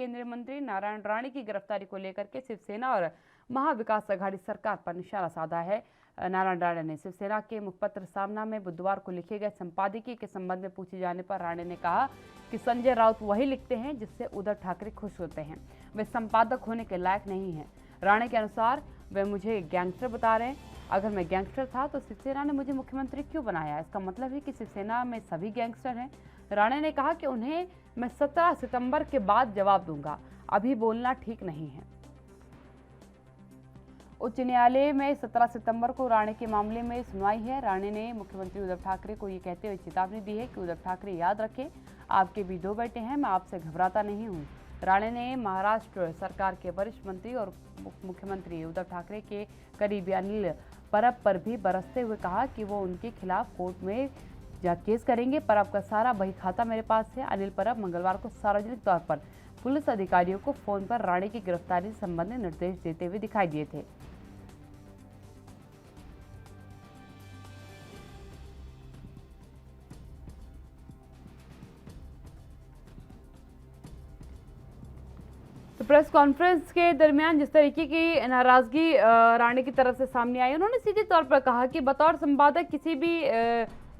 केंद्रीय मंत्री नारायण राणे की गिरफ्तारी को लेकर के शिवसेना और महाविकास आघाड़ी सरकार पर निशाना साधा है। नारायण राणे ने शिवसेना के मुखपत्र सामना में बुधवार को लिखे गए संपादकीय के संबंध में पूछे जाने पर राणे ने कहा कि संजय राउत वही लिखते हैं जिससे उद्धव ठाकरे खुश होते हैं, वे संपादक होने के लायक नहीं हैं। राणे के अनुसार वे मुझे गैंगस्टर बता रहे हैं। अगर मैं गैंगस्टर था तो शिवसेना ने मुझे मुख्यमंत्री क्यों बनाया? इसका मतलब है कि शिवसेना में सभी गैंगस्टर हैं। राणे ने कहा कि उन्हें मैं 17 सितंबर के बाद जवाब दूंगा, अभी बोलना ठीक नहीं है। उच्च न्यायालय में 17 सितंबर को राणे के मामले में सुनवाई है। राणे ने मुख्यमंत्री उद्धव ठाकरे को ये कहते हुए चेतावनी दी है कि उद्धव ठाकरे याद रखें, आपके भी 2 बेटे हैं, मैं आपसे घबराता नहीं हूँ। राणे ने महाराष्ट्र सरकार के वरिष्ठ मंत्री और मुख्यमंत्री उद्धव ठाकरे के करीबी अनिल परब पर भी बरसते हुए कहा कि वो उनके खिलाफ कोर्ट में केस करेंगे। परब का सारा बही खाता मेरे पास है। अनिल परब मंगलवार को सार्वजनिक तौर पर पुलिस अधिकारियों को फोन पर राणे की गिरफ्तारी संबंधी निर्देश देते हुए दिखाई दिए थे। तो प्रेस कॉन्फ्रेंस के दरमियान जिस तरीके की नाराजगी राणे की तरफ से सामने आई, उन्होंने सीधे तौर पर कहा कि बतौर संपादक किसी भी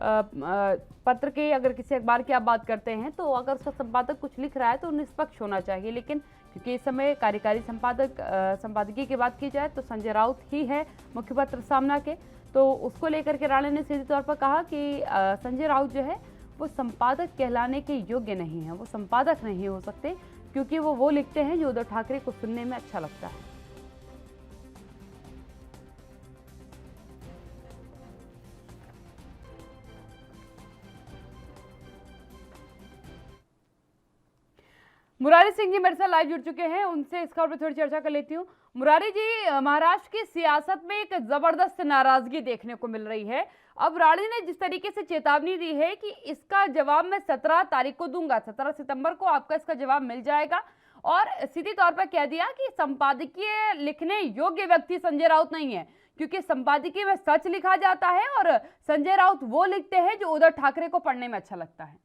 पत्र के, अगर किसी अखबार की आप बात करते हैं तो अगर उसका संपादक कुछ लिख रहा है तो निष्पक्ष होना चाहिए। लेकिन क्योंकि इस समय कार्यकारी संपादकीय की बात की जाए तो संजय राउत ही है मुखपत्र सामना के, तो उसको लेकर के राणे ने सीधे तौर पर कहा कि संजय राउत जो है वो संपादक कहलाने के योग्य नहीं है, वो संपादक नहीं हो सकते क्योंकि वो लिखते हैं जो उद्धव ठाकरे को सुनने में अच्छा लगता है। मुरारी सिंह जी मेरे साथ लाइव जुड़ चुके हैं, उनसे इस खबर पर थोड़ी चर्चा कर लेती हूँ। मुरारी जी, महाराष्ट्र की सियासत में एक जबरदस्त नाराजगी देखने को मिल रही है। अब राणे ने जिस तरीके से चेतावनी दी है कि इसका जवाब मैं 17 तारीख को दूंगा, 17 सितंबर को आपका इसका जवाब मिल जाएगा, और सीधी तौर पर कह दिया कि संपादकीय लिखने योग्य व्यक्ति संजय राउत नहीं है क्योंकि संपादकीय में सच लिखा जाता है और संजय राउत वो लिखते हैं जो उद्धव ठाकरे को पढ़ने में अच्छा लगता है।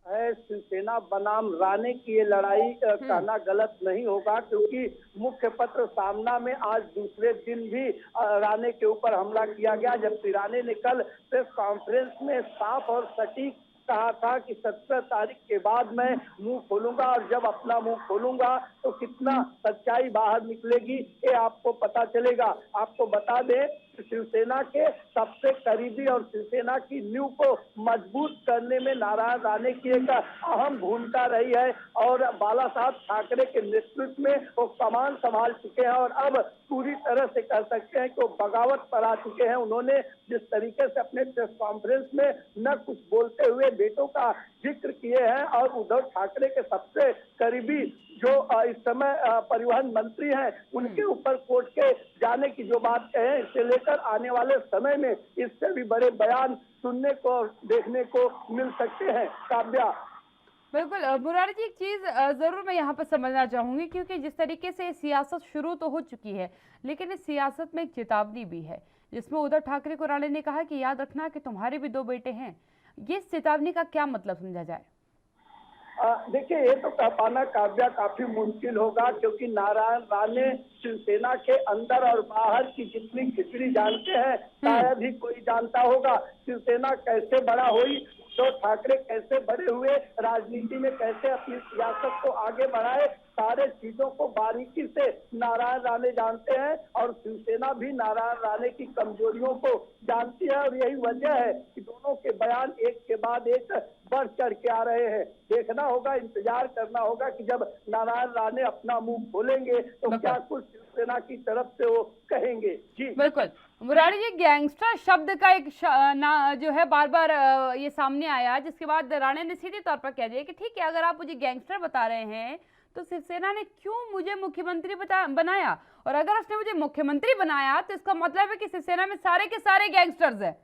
शिवसेना बनाम राणे की ये लड़ाई कहना गलत नहीं होगा क्योंकि मुख्य पत्र सामना में आज दूसरे दिन भी राणे के ऊपर हमला किया गया, जबकि राणे ने कल प्रेस कॉन्फ्रेंस में साफ और सटीक कहा था कि 17 तारीख के बाद मैं मुंह खोलूंगा और जब अपना मुंह खोलूंगा तो कितना सच्चाई बाहर निकलेगी ये आपको पता चलेगा। आपको बता दें कि शिवसेना के सबसे करीबी और शिवसेना की नींव को मजबूत करने में नारायण राणे की एक अहम भूमिका रही है और बाला साहब ठाकरे के नेतृत्व में वो कमान संभाल चुके हैं और अब पूरी तरह से कह सकते हैं कि वो बगावत पर आ चुके हैं। उन्होंने जिस तरीके से अपने प्रेस कॉन्फ्रेंस में न कुछ बोलते हुए बेटों का जिक्र किए हैं और उद्धव ठाकरे के सबसे करीबी जो इस समय परिवहन मंत्री हैं उनके ऊपर कोर्ट के जाने की जो बात कहे, इससे लेकर आने वाले समय में इससे भी बड़े बयान सुनने को और देखने को मिल सकते हैं। काव्या, बिल्कुल मुरारी जी, एक चीज जरूर मैं यहाँ पर समझना चाहूंगी क्योंकि जिस तरीके से सियासत शुरू तो हो चुकी है लेकिन इस सियासत में एक चेतावनी भी है जिसमें उद्धव ठाकरे को राणे ने कहा कि याद रखना कि तुम्हारे भी 2 बेटे हैं। ये चेतावनी का क्या मतलब समझा जाए? देखिए, ये तो कह पाना काव्या काफी मुश्किल होगा क्योंकि नारायण राणे शिवसेना के अंदर और बाहर की जितनी खिचड़ी जानते हैं शायद ही कोई जानता होगा। शिवसेना कैसे बड़ा हुई, उद्धव ठाकरे कैसे बड़े हुए, राजनीति में कैसे अपनी सियासत को आगे बढ़ाए, सारे चीजों को बारीकी से नारायण राणे जानते हैं और शिवसेना भी नारायण राणे की कमजोरियों को जानती है और यही वजह है कि दोनों के बयान एक के बाद एक बढ़ चढ़ के आ रहे हैं। देखना होगा, इंतजार करना होगा कि जब नारायण राणे अपना मुंह खोलेंगे तो क्या कुछ शिवसेना की तरफ से वो कहेंगे। जी बिल्कुल मुरारी जी, गैंगस्टर शब्द का एक जो है बार बार ये सामने आया जिसके बाद राणे ने सीधे तौर पर कह दिया कि ठीक है, अगर आप मुझे गैंगस्टर बता रहे हैं तो शिवसेना ने क्यों मुझे मुख्यमंत्री बनाया, और अगर उसने मुझे मुख्यमंत्री बनाया तो इसका मतलब है कि शिवसेना में सारे के सारे गैंगस्टर्स हैं।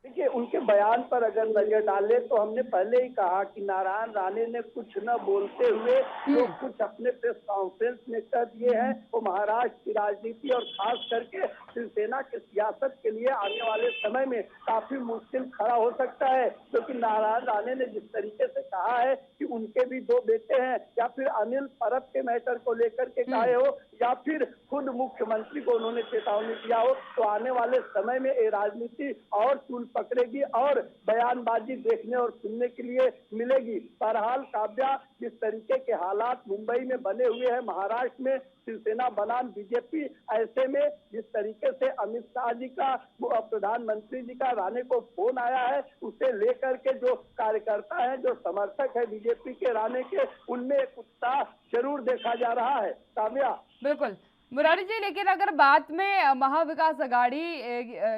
देखिए, उनके बयान पर अगर नजर डाले तो हमने पहले ही कहा कि नारायण राणे ने कुछ न बोलते हुए जो कुछ अपने प्रेस कॉन्फ्रेंस में कर दिए हैं वो महाराष्ट्र की राजनीति और खास करके शिवसेना के सियासत के लिए आने वाले समय में काफी मुश्किल खड़ा हो सकता है, क्योंकि नारायण राणे ने जिस तरीके से कहा है कि उनके भी दो बेटे हैं, या फिर अनिल परब के मैटर को लेकर के कहे हो, या फिर खुद मुख्यमंत्री को उन्होंने चेतावनी दिया हो, तो आने वाले समय में ये राजनीति और चूल पकड़ेगी और बयानबाजी देखने और सुनने के लिए मिलेगी। बहरहाल काव्या, जिस तरीके के हालात मुंबई में बने हुए हैं, महाराष्ट्र में शिवसेना बनाम बीजेपी, ऐसे में जिस तरीके से अमित शाह जी का, प्रधानमंत्री जी का राणे को फोन आया है, उसे लेकर के जो कार्यकर्ता है, जो समर्थक है बीजेपी के राणे के, उनमें एक उत्साह जरूर देखा जा रहा है। काव्या, बिल्कुल मुरारी जी, लेकिन अगर बात में महाविकास अघाड़ी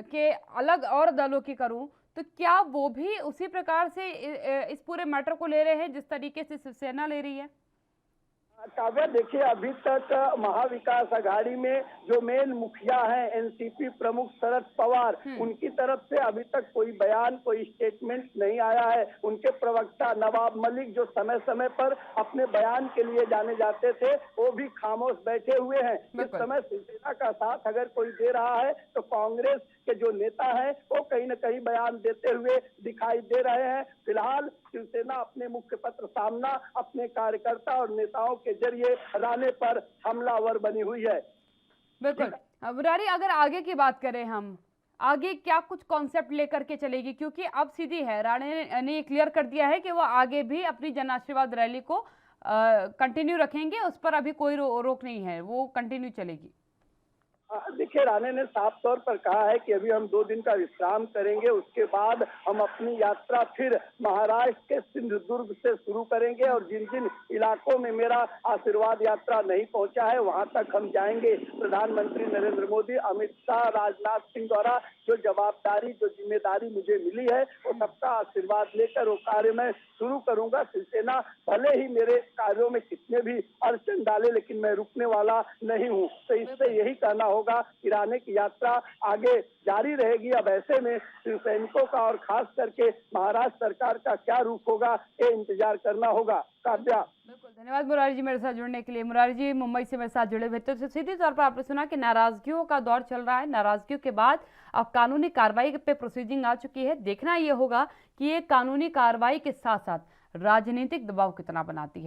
के अलग और दलों की करूं तो क्या वो भी उसी प्रकार से इस पूरे मैटर को ले रहे हैं जिस तरीके से शिवसेना ले रही है? काव्या, देखिए, अभी तक महाविकास अघाड़ी में जो मेन मुखिया हैं एनसीपी प्रमुख शरद पवार, उनकी तरफ से अभी तक कोई बयान, कोई स्टेटमेंट नहीं आया है। उनके प्रवक्ता नवाब मलिक, जो समय समय पर अपने बयान के लिए जाने जाते थे, वो भी खामोश बैठे हुए हैं। इस समय शिवसेना का साथ अगर कोई दे रहा है तो कांग्रेस के जो नेता हैं वो कहीं न कहीं बयान देते हुए दिखाई दे रहे हैं। फिलहाल शिवसेना अपने मुख्य पत्र सामना अपने कार्यकर्ता और नेताओं के जरिए राणे पर हमलावर बनी हुई है। बिल्कुल मुरारी, अगर आगे की बात करें हम, आगे क्या कुछ कॉन्सेप्ट लेकर के चलेगी, क्योंकि अब सीधी है, राणे ने क्लियर कर दिया है कि वो आगे भी अपनी जन आशीर्वाद रैली को कंटिन्यू रखेंगे, उस पर अभी कोई रोक नहीं है, वो कंटिन्यू चलेगी। देखिए, राणे ने साफ तौर पर कहा है कि अभी हम 2 दिन का विश्राम करेंगे, उसके बाद हम अपनी यात्रा फिर महाराष्ट्र के सिंधुदुर्ग से शुरू करेंगे और जिन जिन इलाकों में मेरा आशीर्वाद यात्रा नहीं पहुंचा है वहां तक हम जाएंगे। प्रधानमंत्री नरेंद्र मोदी, अमित शाह, राजनाथ सिंह द्वारा जो जवाबदारी, जो जिम्मेदारी मुझे मिली है, वो सबका आशीर्वाद लेकर वो कार्य मैं शुरू करूंगा। शिवसेना भले ही मेरे कार्यों में कितने भी अड़चन डाले, लेकिन मैं रुकने वाला नहीं हूँ। तो इससे यही कहना होगा कि राणे की यात्रा आगे जारी रहेगी। अब ऐसे में शिव सैनिकों का और खास करके महाराष्ट्र सरकार का क्या रुख होगा, ये इंतजार करना होगा। काव्या, बिल्कुल, धन्यवाद मुरारी जी मेरे साथ जुड़ने के लिए। मुरारी जी मुंबई से मेरे साथ जुड़े हुए। तो सीधे तौर पर आपने सुना कि नाराजगियों का दौर चल रहा है, नाराजगियों के बाद अब कानूनी कार्रवाई पे प्रोसीडिंग आ चुकी है। देखना ये होगा कि ये कानूनी कार्रवाई के साथ साथ राजनीतिक दबाव कितना बनाती है।